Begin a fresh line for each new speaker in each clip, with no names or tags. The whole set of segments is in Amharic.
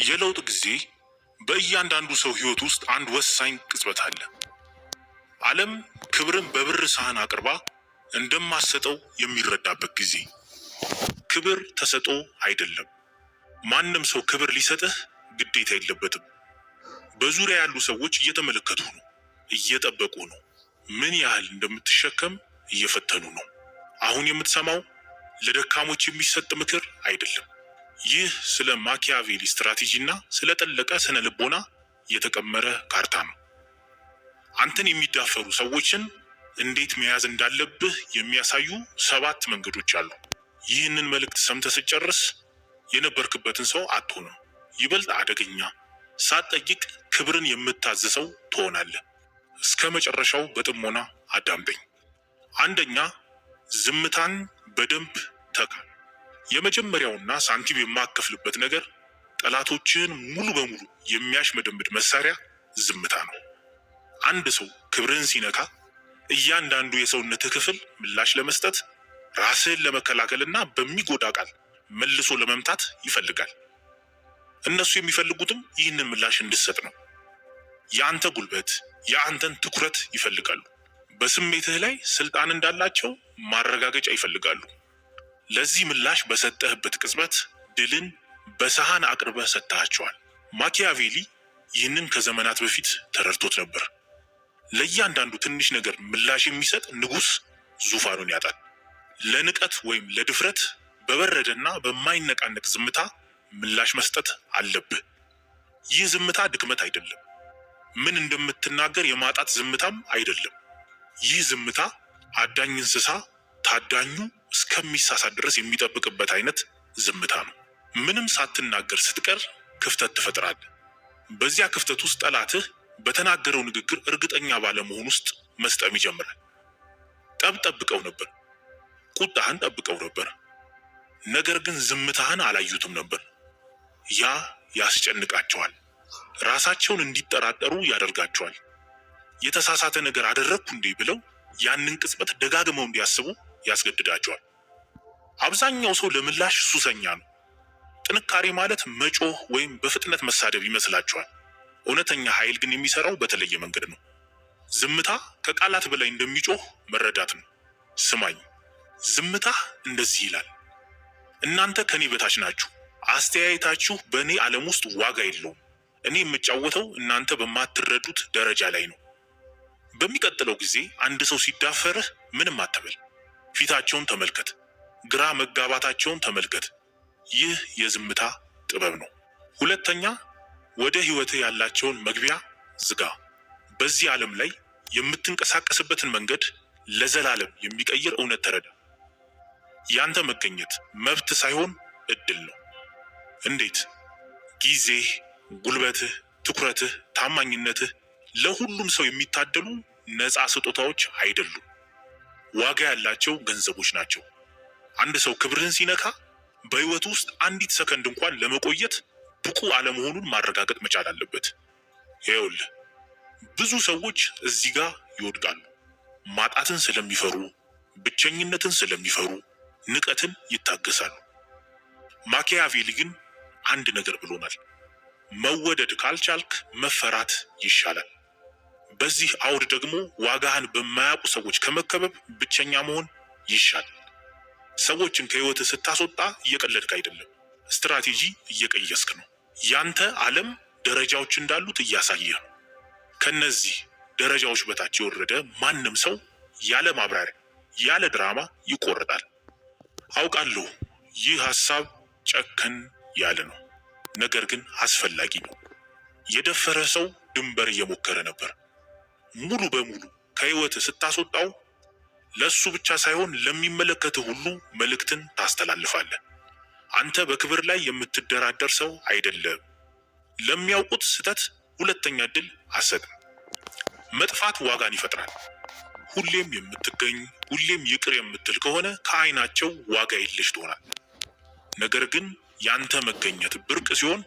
የለውጥ ጊዜ በእያንዳንዱ ሰው ህይወት ውስጥ አንድ ወሳኝ ቅጽበት አለ። ዓለም ክብርን በብር ሳህን አቅርባ እንደማሰጠው የሚረዳበት ጊዜ። ክብር ተሰጦ አይደለም። ማንም ሰው ክብር ሊሰጥህ ግዴታ የለበትም። በዙሪያ ያሉ ሰዎች እየተመለከቱ ነው፣ እየጠበቁ ነው፣ ምን ያህል እንደምትሸከም እየፈተኑ ነው። አሁን የምትሰማው ለደካሞች የሚሰጥ ምክር አይደለም። ይህ ስለ ማኪያቬሊ ስትራቴጂና ስለ ጠለቀ ስነ ልቦና የተቀመረ ካርታ ነው። አንተን የሚዳፈሩ ሰዎችን እንዴት መያዝ እንዳለብህ የሚያሳዩ 7 መንገዶች አሉ። ይህንን መልእክት ሰምተህ ስትጨርስ የነበርክበትን ሰው አትሆንም። ይበልጥ አደገኛ፣ ሳትጠይቅ ክብርን የምታዝሰው ትሆናለህ። እስከ መጨረሻው በጥሞና አዳምጠኝ። አንደኛ፣ ዝምታን በደንብ ተካ። የመጀመሪያውና ሳንቲም የማከፍልበት ነገር ጠላቶችን ሙሉ በሙሉ የሚያሽመደምድ መሳሪያ ዝምታ ነው። አንድ ሰው ክብርን ሲነካ እያንዳንዱ የሰውነትህ ክፍል ምላሽ ለመስጠት፣ ራስህን ለመከላከልና በሚጎዳ ቃል መልሶ ለመምታት ይፈልጋል። እነሱ የሚፈልጉትም ይህንን ምላሽ እንድትሰጥ ነው። የአንተ ጉልበት፣ የአንተን ትኩረት ይፈልጋሉ። በስሜትህ ላይ ስልጣን እንዳላቸው ማረጋገጫ ይፈልጋሉ። ለዚህ ምላሽ በሰጠህበት ቅጽበት ድልን በሰሃን አቅርበህ ሰጥተሃቸዋል። ማኪያቬሊ ይህንን ከዘመናት በፊት ተረድቶት ነበር። ለእያንዳንዱ ትንሽ ነገር ምላሽ የሚሰጥ ንጉሥ ዙፋኑን ያጣል። ለንቀት ወይም ለድፍረት በበረደና በማይነቃነቅ ዝምታ ምላሽ መስጠት አለብህ። ይህ ዝምታ ድክመት አይደለም። ምን እንደምትናገር የማጣት ዝምታም አይደለም። ይህ ዝምታ አዳኝ እንስሳ ታዳኙ እስከሚሳሳት ድረስ የሚጠብቅበት አይነት ዝምታ ነው። ምንም ሳትናገር ስትቀር ክፍተት ትፈጥራለህ። በዚያ ክፍተት ውስጥ ጠላትህ በተናገረው ንግግር እርግጠኛ ባለመሆን ውስጥ መስጠም ይጀምራል። ጠብቀው ነበር፣ ቁጣህን ጠብቀው ነበር፣ ነገር ግን ዝምታህን አላዩትም ነበር። ያ ያስጨንቃቸዋል። ራሳቸውን እንዲጠራጠሩ ያደርጋቸዋል። የተሳሳተ ነገር አደረግኩ እንዴ ብለው ያንን ቅጽበት ደጋግመው እንዲያስቡ ያስገድዳቸዋል። አብዛኛው ሰው ለምላሽ ሱሰኛ ነው። ጥንካሬ ማለት መጮህ ወይም በፍጥነት መሳደብ ይመስላቸዋል። እውነተኛ ኃይል ግን የሚሰራው በተለየ መንገድ ነው። ዝምታ ከቃላት በላይ እንደሚጮህ መረዳት ነው። ስማኝ፣ ዝምታ እንደዚህ ይላል፣ እናንተ ከኔ በታች ናችሁ። አስተያየታችሁ በእኔ ዓለም ውስጥ ዋጋ የለውም። እኔ የምጫወተው እናንተ በማትረዱት ደረጃ ላይ ነው። በሚቀጥለው ጊዜ አንድ ሰው ሲዳፈርህ ምንም አትበል። ፊታቸውን ተመልከት፣ ግራ መጋባታቸውን ተመልከት። ይህ የዝምታ ጥበብ ነው። ሁለተኛ፣ ወደ ህይወትህ ያላቸውን መግቢያ ዝጋ። በዚህ ዓለም ላይ የምትንቀሳቀስበትን መንገድ ለዘላለም የሚቀይር እውነት ተረዳ። ያንተ መገኘት መብት ሳይሆን እድል ነው። እንዴት? ጊዜህ፣ ጉልበትህ፣ ትኩረትህ፣ ታማኝነትህ ለሁሉም ሰው የሚታደሉ ነፃ ስጦታዎች አይደሉም። ዋጋ ያላቸው ገንዘቦች ናቸው። አንድ ሰው ክብርህን ሲነካ በህይወቱ ውስጥ አንዲት ሰከንድ እንኳን ለመቆየት ብቁ አለመሆኑን ማረጋገጥ መቻል አለበት። ይኸውልህ፣ ብዙ ሰዎች እዚህ ጋር ይወድቃሉ። ማጣትን ስለሚፈሩ፣ ብቸኝነትን ስለሚፈሩ ንቀትን ይታገሳሉ። ማኪያቬሊ ግን አንድ ነገር ብሎናል። መወደድ ካልቻልክ መፈራት ይሻላል። በዚህ አውድ ደግሞ ዋጋህን በማያውቁ ሰዎች ከመከበብ ብቸኛ መሆን ይሻላል። ሰዎችን ከህይወትህ ስታስወጣ እየቀለድክ አይደለም፣ ስትራቴጂ እየቀየስክ ነው። ያንተ ዓለም ደረጃዎች እንዳሉት እያሳየህ ነው። ከነዚህ ደረጃዎች በታች የወረደ ማንም ሰው ያለ ማብራሪያ፣ ያለ ድራማ ይቆረጣል። አውቃለሁ ይህ ሐሳብ ጨከን ያለ ነው፣ ነገር ግን አስፈላጊ ነው። የደፈረ ሰው ድንበር እየሞከረ ነበር። ሙሉ በሙሉ ከህይወትህ ስታስወጣው ለሱ ብቻ ሳይሆን ለሚመለከትህ ሁሉ መልእክትን ታስተላልፋለህ። አንተ በክብር ላይ የምትደራደር ሰው አይደለም። ለሚያውቁት ስህተት ሁለተኛ ዕድል አትሰጥም። መጥፋት ዋጋን ይፈጥራል። ሁሌም የምትገኝ፣ ሁሌም ይቅር የምትል ከሆነ ከዓይናቸው ዋጋ የለሽ ትሆናል። ነገር ግን ያንተ መገኘት ብርቅ ሲሆን፣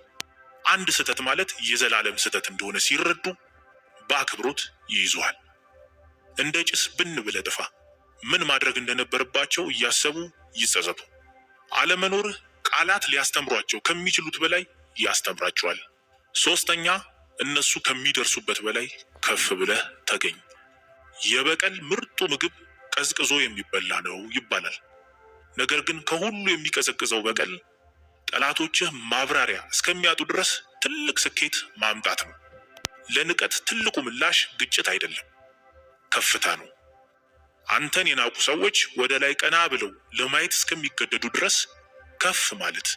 አንድ ስህተት ማለት የዘላለም ስህተት እንደሆነ ሲረዱ በአክብሮት ይይዙሃል። እንደ ጭስ ብን ብለህ ጥፋ። ምን ማድረግ እንደነበረባቸው እያሰቡ ይጸጸቱ። አለመኖርህ ቃላት ሊያስተምሯቸው ከሚችሉት በላይ ያስተምራቸዋል። ሶስተኛ፣ እነሱ ከሚደርሱበት በላይ ከፍ ብለህ ተገኝ። የበቀል ምርጡ ምግብ ቀዝቅዞ የሚበላ ነው ይባላል። ነገር ግን ከሁሉ የሚቀዘቅዘው በቀል ጠላቶችህ ማብራሪያ እስከሚያጡ ድረስ ትልቅ ስኬት ማምጣት ነው። ለንቀት ትልቁ ምላሽ ግጭት አይደለም፣ ከፍታ ነው። አንተን የናቁ ሰዎች ወደ ላይ ቀና ብለው ለማየት እስከሚገደዱ ድረስ ከፍ ማለት።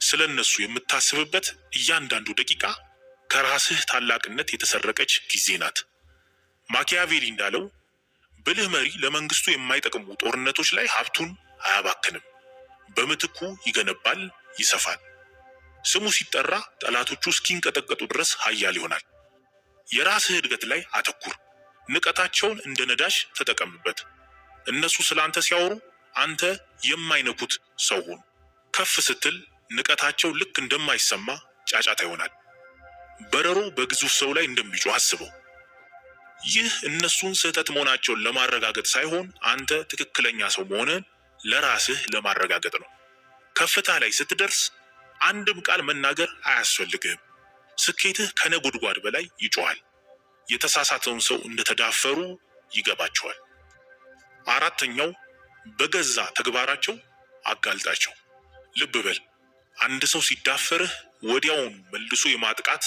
ስለ እነሱ የምታስብበት እያንዳንዱ ደቂቃ ከራስህ ታላቅነት የተሰረቀች ጊዜ ናት። ማኪያቬሊ እንዳለው ብልህ መሪ ለመንግስቱ የማይጠቅሙ ጦርነቶች ላይ ሀብቱን አያባክንም፣ በምትኩ ይገነባል፣ ይሰፋል። ስሙ ሲጠራ ጠላቶቹ እስኪንቀጠቀጡ ድረስ ኃያል ይሆናል። የራስህ እድገት ላይ አተኩር። ንቀታቸውን እንደ ነዳጅ ተጠቀምበት። እነሱ ስላንተ ሲያወሩ አንተ የማይነኩት ሰው ሁን። ከፍ ስትል ንቀታቸው ልክ እንደማይሰማ ጫጫታ ይሆናል። በረሮ በግዙፍ ሰው ላይ እንደሚጮህ አስበው። ይህ እነሱን ስህተት መሆናቸውን ለማረጋገጥ ሳይሆን አንተ ትክክለኛ ሰው መሆንህን ለራስህ ለማረጋገጥ ነው። ከፍታ ላይ ስትደርስ አንድም ቃል መናገር አያስፈልግህም። ስኬትህ ከነጎድጓድ በላይ ይጮሃል። የተሳሳተውን ሰው እንደተዳፈሩ ይገባቸዋል። አራተኛው፣ በገዛ ተግባራቸው አጋልጣቸው። ልብ በል፣ አንድ ሰው ሲዳፈርህ ወዲያውኑ መልሶ የማጥቃት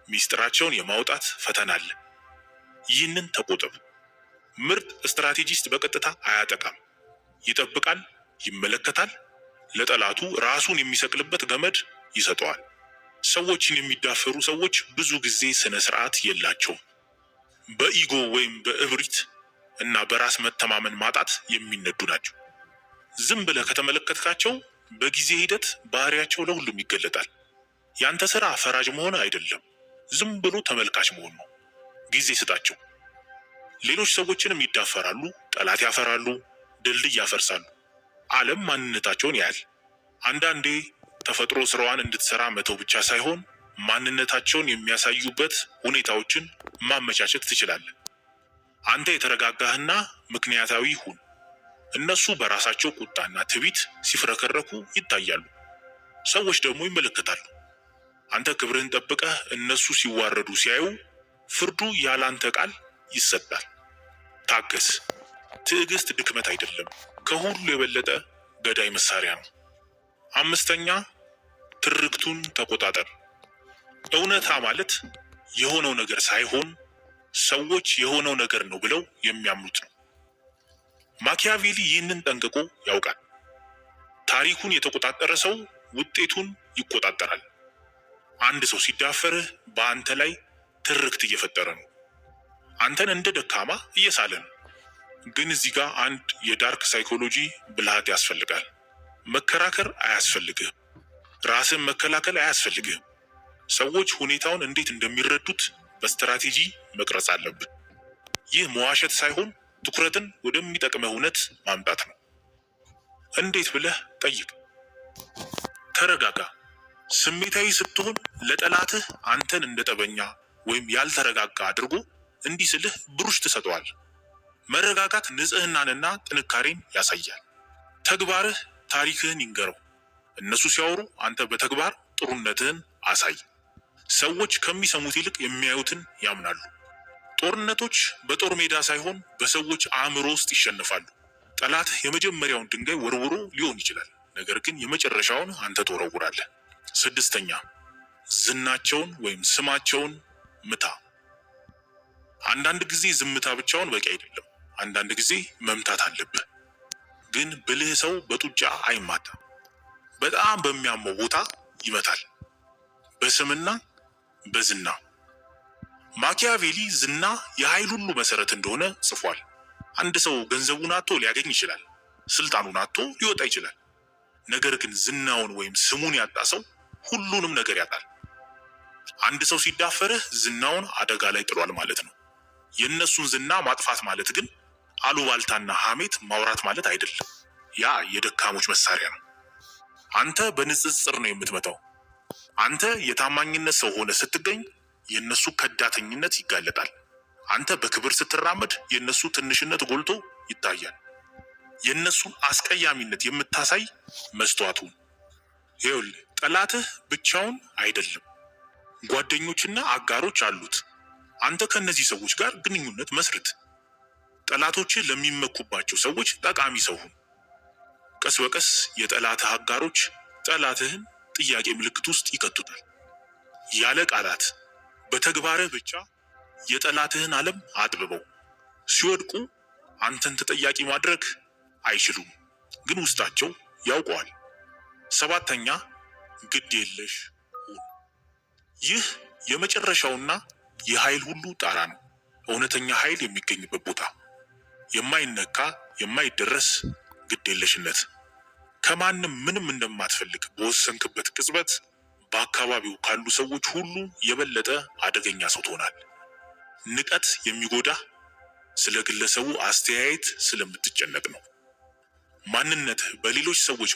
ሚስጥራቸውን የማውጣት ፈተና አለ። ይህንን ተቆጠብ። ምርጥ ስትራቴጂስት በቀጥታ አያጠቃም። ይጠብቃል፣ ይመለከታል፣ ለጠላቱ ራሱን የሚሰቅልበት ገመድ ይሰጠዋል። ሰዎችን የሚዳፈሩ ሰዎች ብዙ ጊዜ ስነ ስርዓት የላቸውም። በኢጎ ወይም በእብሪት እና በራስ መተማመን ማጣት የሚነዱ ናቸው። ዝም ብለህ ከተመለከትካቸው በጊዜ ሂደት ባህሪያቸው ለሁሉም ይገለጣል። ያንተ ስራ ፈራጅ መሆን አይደለም፣ ዝም ብሎ ተመልካች መሆን ነው። ጊዜ ስጣቸው። ሌሎች ሰዎችንም ይዳፈራሉ፣ ጠላት ያፈራሉ፣ ድልድይ ያፈርሳሉ። ዓለም ማንነታቸውን ያያል። አንዳንዴ ተፈጥሮ ስራዋን እንድትሰራ መተው ብቻ ሳይሆን ማንነታቸውን የሚያሳዩበት ሁኔታዎችን ማመቻቸት ትችላለህ። አንተ የተረጋጋህና ምክንያታዊ ሁን። እነሱ በራሳቸው ቁጣና ትዕቢት ሲፍረከረኩ ይታያሉ። ሰዎች ደግሞ ይመለከታሉ። አንተ ክብርህን ጠብቀህ እነሱ ሲዋረዱ ሲያዩ ፍርዱ ያላንተ ቃል ይሰጣል። ታገስ። ትዕግስት ድክመት አይደለም፣ ከሁሉ የበለጠ ገዳይ መሳሪያ ነው። አምስተኛ፣ ትርክቱን ተቆጣጠር። እውነታ ማለት የሆነው ነገር ሳይሆን ሰዎች የሆነው ነገር ነው ብለው የሚያምኑት ነው። ማኪያቬሊ ይህንን ጠንቅቆ ያውቃል። ታሪኩን የተቆጣጠረ ሰው ውጤቱን ይቆጣጠራል። አንድ ሰው ሲዳፈርህ በአንተ ላይ ትርክት እየፈጠረ ነው። አንተን እንደ ደካማ እየሳለ ነው። ግን እዚህ ጋር አንድ የዳርክ ሳይኮሎጂ ብልሃት ያስፈልጋል። መከራከር አያስፈልግህም። ራስን መከላከል አያስፈልግህም። ሰዎች ሁኔታውን እንዴት እንደሚረዱት በስትራቴጂ መቅረጽ አለብን። ይህ መዋሸት ሳይሆን ትኩረትን ወደሚጠቅመው እውነት ማምጣት ነው። እንዴት ብለህ ጠይቅ። ተረጋጋ። ስሜታዊ ስትሆን ለጠላትህ አንተን እንደ ጠበኛ ወይም ያልተረጋጋ አድርጎ እንዲስልህ ብሩሽ ትሰጠዋል። መረጋጋት ንጽህናንና ጥንካሬን ያሳያል። ተግባርህ ታሪክህን ይንገረው። እነሱ ሲያወሩ አንተ በተግባር ጥሩነትህን አሳይ። ሰዎች ከሚሰሙት ይልቅ የሚያዩትን ያምናሉ። ጦርነቶች በጦር ሜዳ ሳይሆን በሰዎች አእምሮ ውስጥ ይሸነፋሉ። ጠላትህ የመጀመሪያውን ድንጋይ ወርውሮ ሊሆን ይችላል፣ ነገር ግን የመጨረሻውን አንተ ትወረውራለህ። ስድስተኛ፣ ዝናቸውን ወይም ስማቸውን ምታ። አንዳንድ ጊዜ ዝምታ ብቻውን በቂ አይደለም። አንዳንድ ጊዜ መምታት አለብህ። ግን ብልህ ሰው በጡጫ አይማታም። በጣም በሚያመው ቦታ ይመታል፣ በስምና በዝና። ማኪያቬሊ ዝና የኃይል ሁሉ መሰረት እንደሆነ ጽፏል። አንድ ሰው ገንዘቡን አጥቶ ሊያገኝ ይችላል፣ ስልጣኑን አጥቶ ሊወጣ ይችላል። ነገር ግን ዝናውን ወይም ስሙን ያጣ ሰው ሁሉንም ነገር ያጣል። አንድ ሰው ሲዳፈርህ ዝናውን አደጋ ላይ ጥሏል ማለት ነው። የእነሱን ዝና ማጥፋት ማለት ግን አሉባልታና ሐሜት ማውራት ማለት አይደለም። ያ የደካሞች መሳሪያ ነው። አንተ በንጽጽር ነው የምትመታው። አንተ የታማኝነት ሰው ሆነ ስትገኝ የእነሱ ከዳተኝነት ይጋለጣል። አንተ በክብር ስትራመድ የእነሱ ትንሽነት ጎልቶ ይታያል። የእነሱን አስቀያሚነት የምታሳይ መስተዋቱ። ይኸውልህ፣ ጠላትህ ብቻውን አይደለም፣ ጓደኞችና አጋሮች አሉት። አንተ ከነዚህ ሰዎች ጋር ግንኙነት መስርት። ጠላቶችህ ለሚመኩባቸው ሰዎች ጠቃሚ ሰው ሁን። ቀስ በቀስ የጠላትህ አጋሮች ጠላትህን ጥያቄ ምልክት ውስጥ ይከቱታል። ያለ ቃላት በተግባርህ ብቻ የጠላትህን ዓለም አጥብበው። ሲወድቁ አንተን ተጠያቂ ማድረግ አይችሉም፣ ግን ውስጣቸው ያውቀዋል። 7ኛ ግድ የለሽ ሁን። ይህ የመጨረሻውና የኃይል ሁሉ ጣራ ነው። እውነተኛ ኃይል የሚገኝበት ቦታ፣ የማይነካ የማይደረስ ግድ የለሽነት። ከማንም ምንም እንደማትፈልግ በወሰንክበት ቅጽበት በአካባቢው ካሉ ሰዎች ሁሉ የበለጠ አደገኛ ሰው ትሆናል። ንቀት የሚጎዳህ ስለ ግለሰቡ አስተያየት ስለምትጨነቅ ነው። ማንነትህ በሌሎች ሰዎች